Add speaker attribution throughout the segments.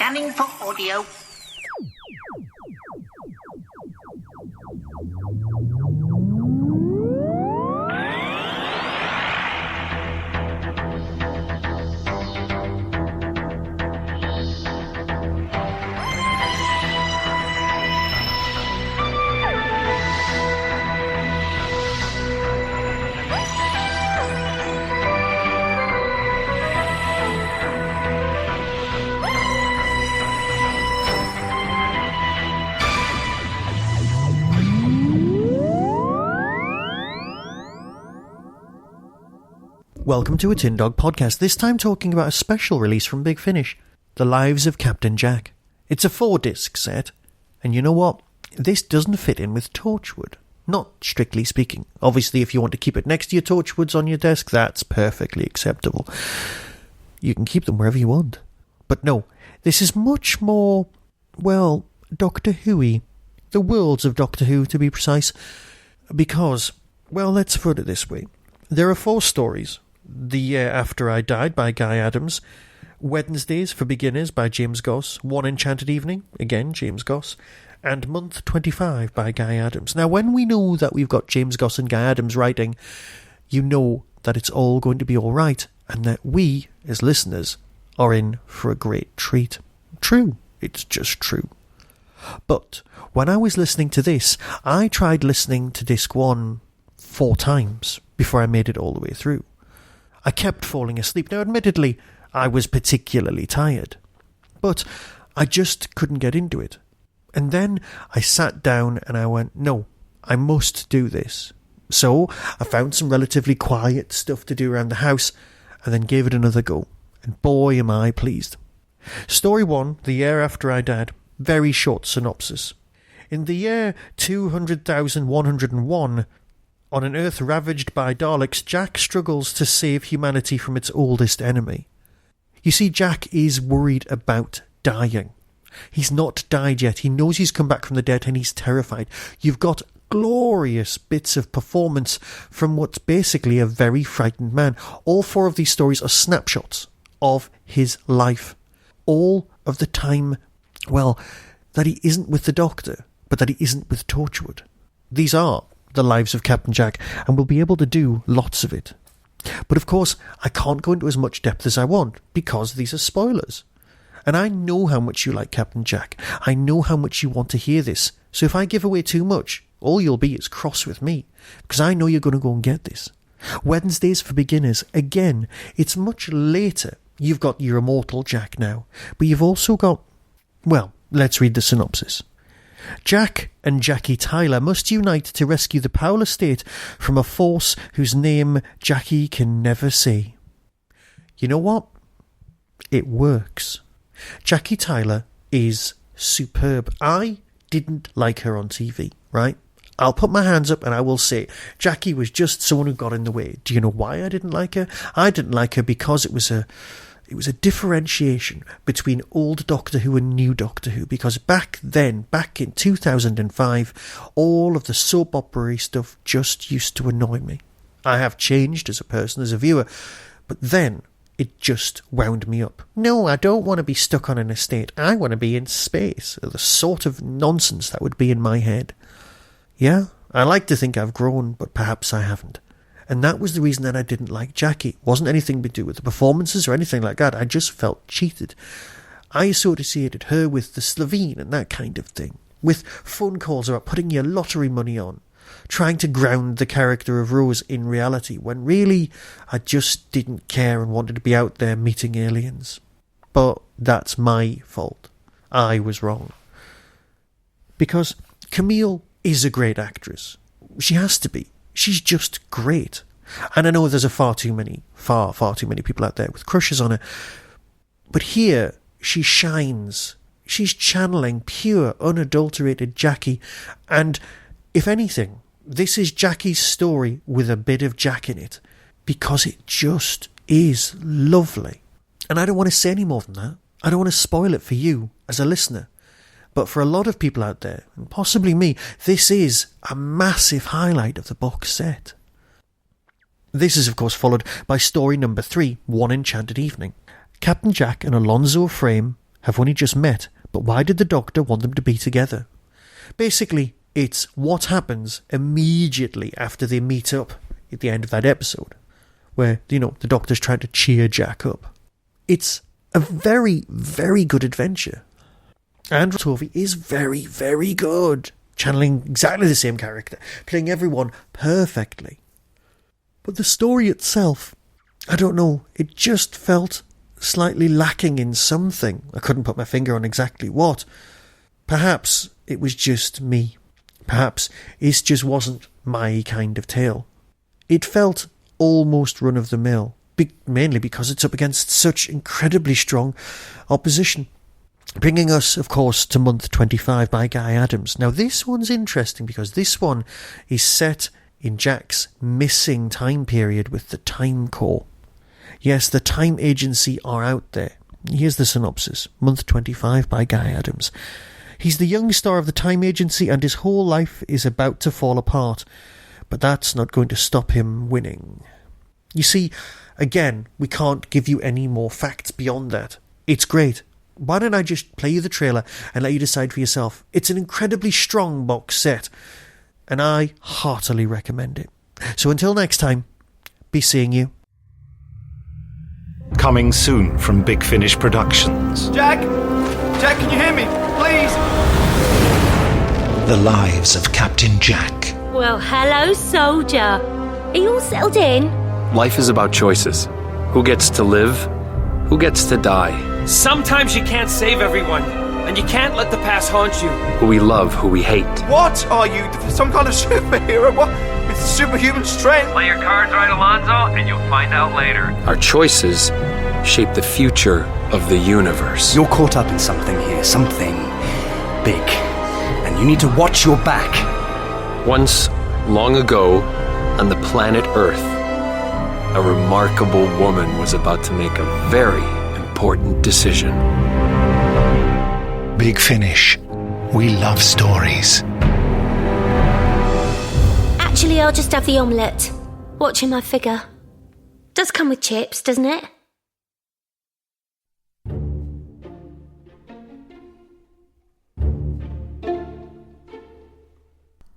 Speaker 1: Scanning for audio.
Speaker 2: Welcome to a Tin Dog podcast, this time talking about a special release from Big Finish, The Lives of Captain Jack. It's a 4-disc set, and you know what? This doesn't fit in with Torchwood. Not strictly speaking. Obviously, if you want to keep it next to your Torchwoods on your desk, that's perfectly acceptable. You can keep them wherever you want. But no, this is much more, well, Doctor Who-y. The worlds of Doctor Who, to be precise. Because, well, let's put it this way. There are 4 stories. The Year After I Died by Guy Adams, Wednesdays for Beginners by James Goss, One Enchanted Evening, again James Goss, and Month 25 by Guy Adams. Now, when we know that we've got James Goss and Guy Adams writing, you know that it's all going to be all right, and that we, as listeners, are in for a great treat. True, it's just true. But when I was listening to this, I tried listening to Disc 1 4 times before I made it all the way through. I kept falling asleep. Now, admittedly, I was particularly tired, but I just couldn't get into it. And then I sat down and I went, no, I must do this. So I found some relatively quiet stuff to do around the house and then gave it another go. And boy, am I pleased. Story 1, The Year After I Died. Very short synopsis. In the year 200,101, on an Earth ravaged by Daleks, Jack struggles to save humanity from its oldest enemy. You see, Jack is worried about dying. He's not died yet. He knows he's come back from the dead and he's terrified. You've got glorious bits of performance from what's basically a very frightened man. All 4 of these stories are snapshots of his life. All of the time, well, that he isn't with the Doctor, but that he isn't with Torchwood. These are The Lives of Captain Jack, and we'll be able to do lots of it. But of course, I can't go into as much depth as I want, because these are spoilers. And I know how much you like Captain Jack. I know how much you want to hear this. So if I give away too much, all you'll be is cross with me, because I know you're going to go and get this. Wednesdays for Beginners, again, it's much later. You've got your immortal Jack now, but you've also got, well, let's read the synopsis. Jack and Jackie Tyler must unite to rescue the Powell Estate from a force whose name Jackie can never say. You know what? It works. Jackie Tyler is superb. I didn't like her on TV, right? I'll put my hands up and I will say Jackie was just someone who got in the way. Do you know why I didn't like her? I didn't like her because it was a differentiation between old Doctor Who and new Doctor Who, because back then, back in 2005, all of the soap opera stuff just used to annoy me. I have changed as a person, as a viewer, but then it just wound me up. No, I don't want to be stuck on an estate. I want to be in space. The sort of nonsense that would be in my head. Yeah, I like to think I've grown, but perhaps I haven't. And that was the reason that I didn't like Jackie. It wasn't anything to do with the performances or anything like that. I just felt cheated. I associated her with the Slovene and that kind of thing, with phone calls about putting your lottery money on, trying to ground the character of Rose in reality, when really I just didn't care and wanted to be out there meeting aliens. But that's my fault. I was wrong. Because Camille is a great actress. She has to be. She's just great. And I know there's far too many people out there with crushes on her. But here, she shines. She's channeling pure, unadulterated Jackie. And if anything, this is Jackie's story with a bit of Jack in it. Because it just is lovely. And I don't want to say any more than that. I don't want to spoil it for you as a listener. But for a lot of people out there, and possibly me, this is a massive highlight of the box set. This is, of course, followed by story number 3, One Enchanted Evening. Captain Jack and Alonzo Frame have only just met, but why did the Doctor want them to be together? Basically, it's what happens immediately after they meet up at the end of that episode, where, the Doctor's trying to cheer Jack up. It's a very, very good adventure. And Tovey is very, very good, channeling exactly the same character, playing everyone perfectly. But the story itself, I don't know, it just felt slightly lacking in something. I couldn't put my finger on exactly what. Perhaps it was just me. Perhaps it just wasn't my kind of tale. It felt almost run-of-the-mill, mainly because it's up against such incredibly strong opposition. Bringing us, of course, to month 25 by Guy Adams. Now, this one's interesting because this one is set in Jack's missing time period with the Time Corps. Yes, the Time Agency are out there. Here's the synopsis. Month 25 by Guy Adams. He's the young star of the Time Agency and his whole life is about to fall apart. But that's not going to stop him winning. You see, again, we can't give you any more facts beyond that. It's great. Why don't I just play you the trailer and let you decide for yourself? It's an incredibly strong box set, and I heartily recommend it. So until next time, be seeing you.
Speaker 1: Coming soon from Big Finish Productions.
Speaker 3: Jack! Jack, can you hear me? Please!
Speaker 1: The Lives of Captain Jack.
Speaker 4: Well, hello, soldier. Are you all settled in?
Speaker 5: Life is about choices. Who gets to live? Who gets to die?
Speaker 6: Sometimes you can't save everyone, and you can't let the past haunt you.
Speaker 5: Who we love, who we hate.
Speaker 3: What are you? Some kind of superhero? What? With superhuman strength?
Speaker 7: Play your cards right, Alonzo, and you'll find out later.
Speaker 5: Our choices shape the future of the universe.
Speaker 8: You're caught up in something here, something big, and you need to watch your back.
Speaker 5: Once, long ago, on the planet Earth, a remarkable woman was about to make a very important decision.
Speaker 1: Big Finish. We love stories.
Speaker 4: Actually, I'll just have the omelette. Watching my figure. Does come with chips, doesn't it?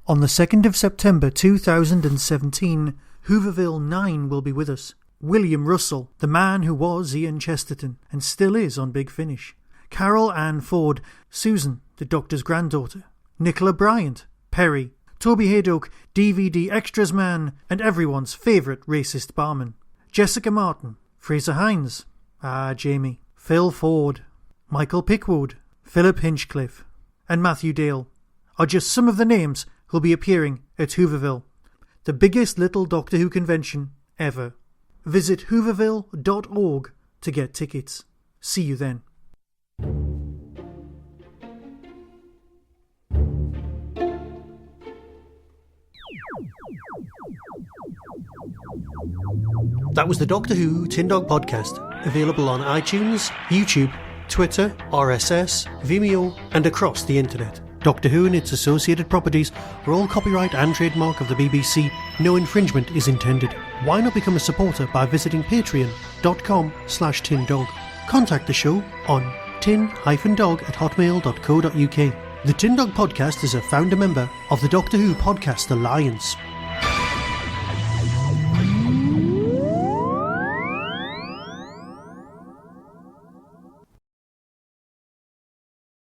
Speaker 2: On the 2nd of September 2017, Hooverville 9 will be with us. William Russell, the man who was Ian Chesterton and still is on Big Finish. Carol Ann Ford, Susan, the Doctor's granddaughter. Nicola Bryant, Perry. Toby Haydock, DVD Extras Man and everyone's favourite racist barman. Jessica Martin, Fraser Hines, Jamie. Phil Ford, Michael Pickwood, Philip Hinchcliffe and Matthew Dale are just some of the names who'll be appearing at Hooverville, the biggest little Doctor Who convention ever. Visit hooverville.org to get tickets. See you then. That was the Doctor Who Tin Dog Podcast, available on iTunes, YouTube, Twitter, RSS, Vimeo, and across the internet. Doctor Who and its associated properties are all copyright and trademark of the BBC. No infringement is intended. Why not become a supporter by visiting patreon.com/tindog. Contact the show on tin-dog@hotmail.co.uk. The Tin Dog Podcast is a founder member of the Doctor Who Podcast Alliance.